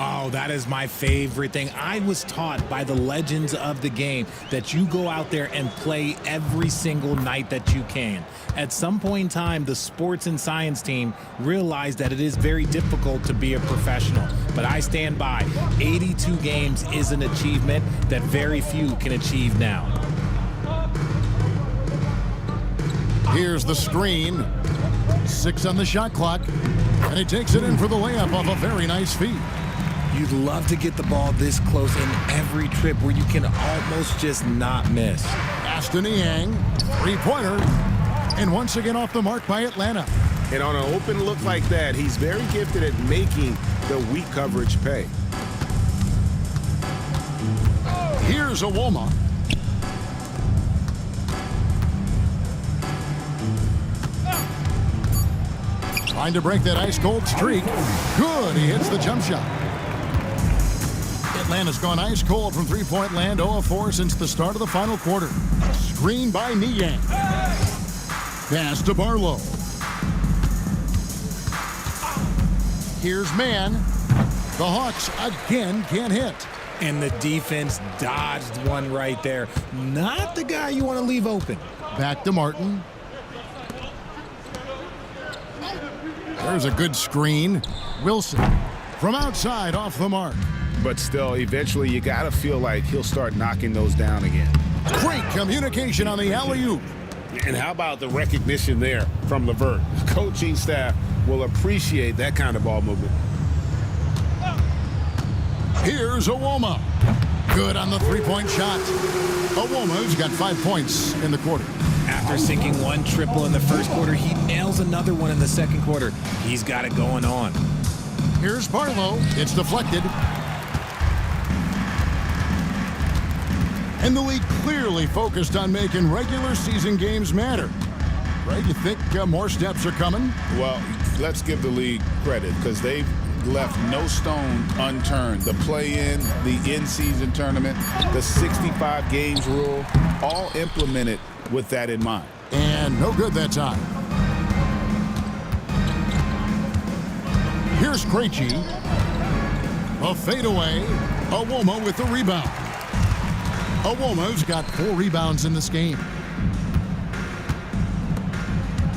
Oh, that is my favorite thing. I was taught by the legends of the game that you go out there and play every single night that you can. At some point in time, the sports and science team realized that it is very difficult to be a professional. But I stand by. 82 games is an achievement that very few can achieve now. Here's the screen. 6 on the shot clock. And he takes it in for the layup off a very nice feed. You'd love to get the ball this close in every trip where you can almost just not miss. Ashton Yang, three-pointer. And once again off the mark by Atlanta. And on an open look like that, he's very gifted at making the weak coverage pay. Here's Awoma. Trying to break that ice-cold streak. Good, he hits the jump shot. Atlanta's gone ice-cold from three-point land, 0 of 4 since the start of the final quarter. Screen by Niang. Pass to Barlow. Here's Mann. The Hawks again can't hit. And the defense dodged one right there. Not the guy you want to leave open. Back to Martin. There's a good screen. Wilson from outside off the mark. But still, eventually you got to feel like he'll start knocking those down again. Great communication on the alley-oop. And how about the recognition there from LeVert? The coaching staff will appreciate that kind of ball movement. Here's Awoma. Good on the three-point shot. Awoma's got 5 points in the quarter. After sinking one triple in the first quarter, he nails another one in the second quarter. He's got it going on. Here's Barlow. It's deflected. And the league clearly focused on making regular season games matter. Right? You think more steps are coming? Well, let's give the league credit because they've left no stone unturned. The play-in, the in-season tournament, the 65 games rule, all implemented with that in mind. And no good that time. Here's Krejci. A fadeaway. Awoma with the rebound. Awoma's got 4 rebounds in this game.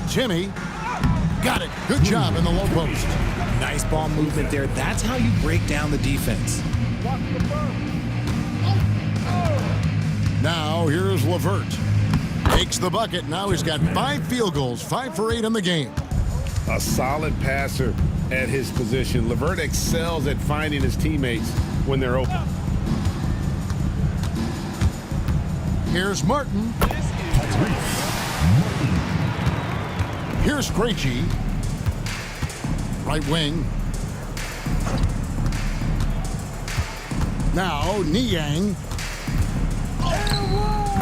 Jimmy got it. Good job in the low post. Nice ball movement there. That's how you break down the defense. Now here's LeVert. Makes the bucket. Now he's got 5 field goals, 5 for 8 in the game. A solid passer at his position. LeVert excels at finding his teammates when they're open. Here's Martin. Here's Krejci. Right wing. Now Niang.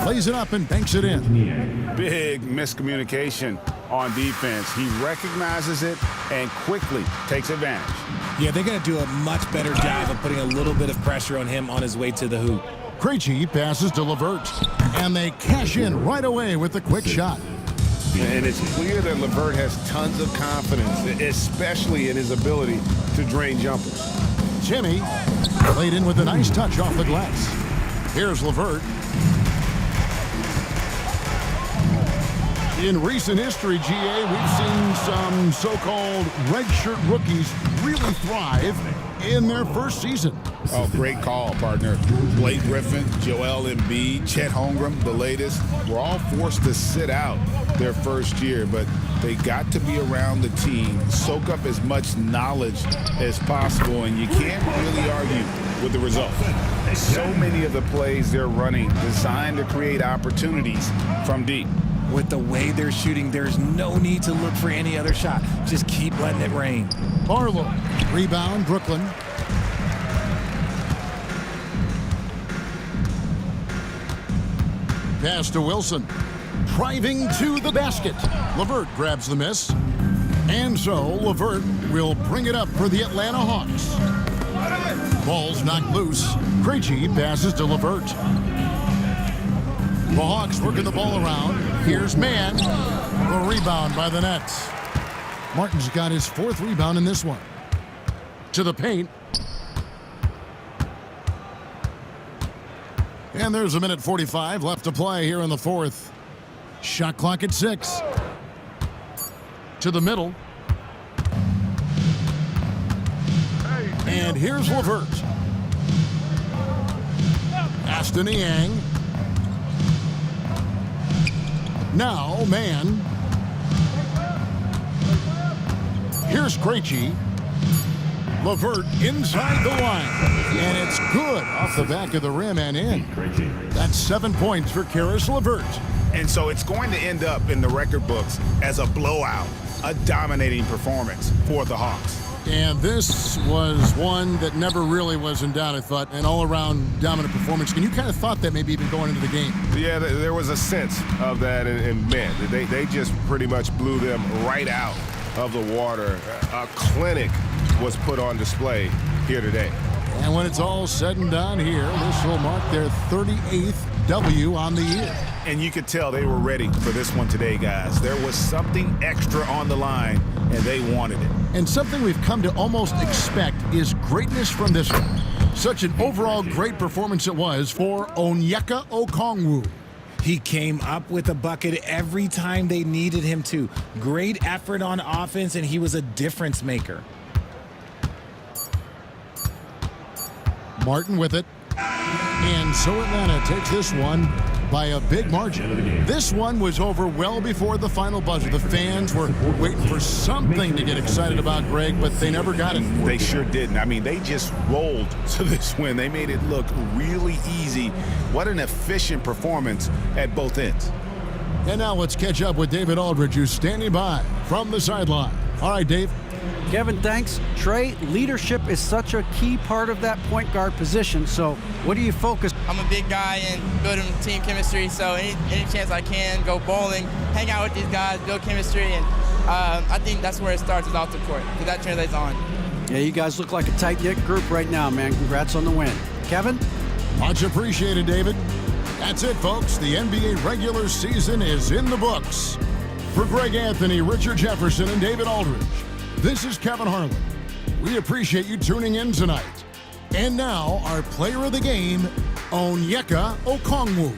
Plays it up and banks it in. Big miscommunication on defense. He recognizes it and quickly takes advantage. Yeah, they're going to do a much better job of putting a little bit of pressure on him on his way to the hoop. Krejci passes to LeVert, and they cash in right away with the quick shot. And it's clear that LeVert has tons of confidence, especially in his ability to drain jumpers. Jimmy played in with a nice touch off the glass. Here's LeVert. In recent history, GA, we've seen some so-called redshirt rookies really thrive in their first season. Oh, great call, partner. Blake Griffin, Joel Embiid, Chet Holmgren, the latest, were all forced to sit out their first year, but they got to be around the team, soak up as much knowledge as possible, and you can't really argue with the result. So many of the plays they're running designed to create opportunities from deep. With the way they're shooting, there's no need to look for any other shot. Just keep letting it rain. Barlow, rebound, Brooklyn. Pass to Wilson. Driving to the basket. LeVert grabs the miss. And so LeVert will bring it up for the Atlanta Hawks. Ball's knocked loose. Krejci passes to LeVert. The Hawks working the ball around. Here's Mann. The rebound by the Nets. Martin's got his 4th rebound in this one. To the paint. And there's 1:45 left to play here in the fourth. Shot clock at 6. To the middle. And here's LeVert. Aston Yang. Now, man. Here's Krejci. LeVert inside the line. And it's good off the back of the rim and in. That's 7 points for Karis LeVert. And so it's going to end up in the record books as a blowout, a dominating performance for the Hawks. And this was one that never really was in doubt, I thought, an all-around dominant performance. And you kind of thought that maybe even going into the game. Yeah, there was a sense of that in men. They just pretty much blew them right out of the water. A clinic was put on display here today. And when it's all said and done here, this will mark their 38th W on the year. And you could tell they were ready for this one today, guys. There was something extra on the line, and they wanted it. And something we've come to almost expect is greatness from this one. Such an overall great performance it was for Onyeka Okongwu. He came up with a bucket every time they needed him to. Great effort on offense, and he was a difference maker. Martin with it. And so Atlanta takes this one by a big margin. This one was over well before the final buzzer. The fans were waiting for something to get excited about, Greg, but they never got it. They sure didn't. I mean, they just rolled to this win. They made it look really easy. What an efficient performance at both ends. And now let's catch up with David Aldridge, who's standing by from the sideline. All right, Dave. Kevin, thanks. Trey, leadership is such a key part of that point guard position. So what do you focus? I'm a big guy and building team chemistry, so any chance I can, go bowling, hang out with these guys, build chemistry, and I think that's where it starts is off the court, because that translates on. Yeah, you guys look like a tight-knit group right now, man. Congrats on the win. Kevin? Much appreciated, David. That's it, folks. The NBA regular season is in the books. For Greg Anthony, Richard Jefferson, and David Aldridge, this is Kevin Harlan. We appreciate you tuning in tonight. And now, our player of the game, Onyeka Okongwu.